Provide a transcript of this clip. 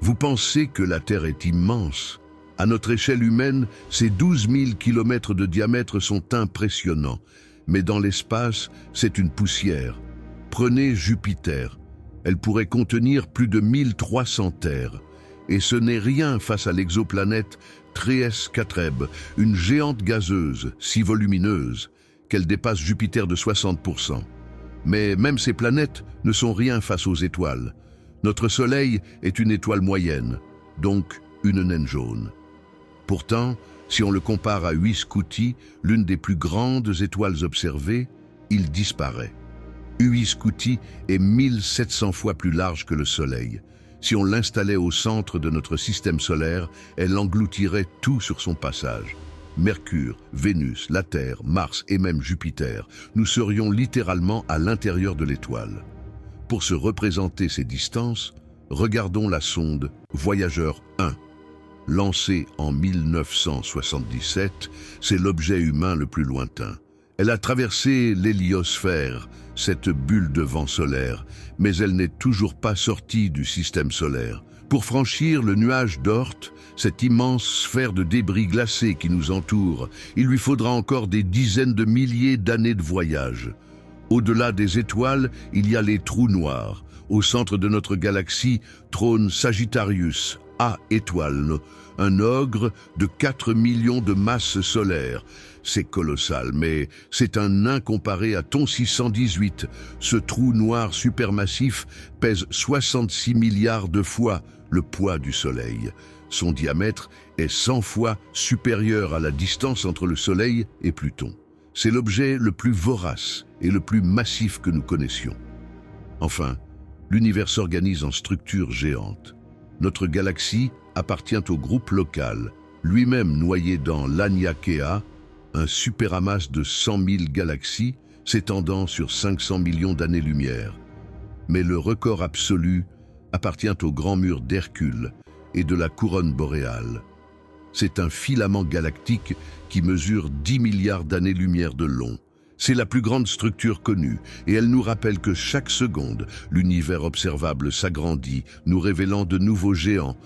Vous pensez que la Terre est immense? À notre échelle humaine, ces 12 000 kilomètres de diamètre sont impressionnants. Mais dans l'espace, c'est une poussière. Prenez Jupiter. Elle pourrait contenir plus de 1300 terres. Et ce n'est rien face à l'exoplanète Tréès Catreb, une géante gazeuse, si volumineuse, qu'elle dépasse Jupiter de 60%. Mais même ces planètes ne sont rien face aux étoiles. Notre Soleil est une étoile moyenne, donc une naine jaune. Pourtant, si on le compare à Uis-Scuti, l'une des plus grandes étoiles observées, il disparaît. Uis-Scuti est 1700 fois plus large que le Soleil. Si on l'installait au centre de notre système solaire, elle engloutirait tout sur son passage. Mercure, Vénus, la Terre, Mars et même Jupiter, nous serions littéralement à l'intérieur de l'étoile. Pour se représenter ces distances, regardons la sonde Voyageur 1. Lancée en 1977, c'est l'objet humain le plus lointain. Elle a traversé l'héliosphère, cette bulle de vent solaire, mais elle n'est toujours pas sortie du système solaire. Pour franchir le nuage d'Oort, cette immense sphère de débris glacés qui nous entoure, il lui faudra encore des dizaines de milliers d'années de voyage. Au-delà des étoiles, il y a les trous noirs. Au centre de notre galaxie trône Sagittarius, A étoile, un ogre de 4 millions de masses solaires. C'est colossal, mais c'est un nain comparé à Thon 618. Ce trou noir supermassif pèse 66 milliards de fois le poids du Soleil. Son diamètre est 100 fois supérieur à la distance entre le Soleil et Pluton. C'est l'objet le plus vorace et le plus massif que nous connaissions. Enfin, l'univers s'organise en structures géantes. Notre galaxie appartient au groupe local, lui-même noyé dans l'Aniakea, un superamas de 100 000 galaxies s'étendant sur 500 millions d'années-lumière. Mais le record absolu appartient au grand mur d'Hercule et de la couronne boréale. C'est un filament galactique qui mesure 10 milliards d'années-lumière de long. C'est la plus grande structure connue et elle nous rappelle que chaque seconde, l'univers observable s'agrandit, nous révélant de nouveaux géants.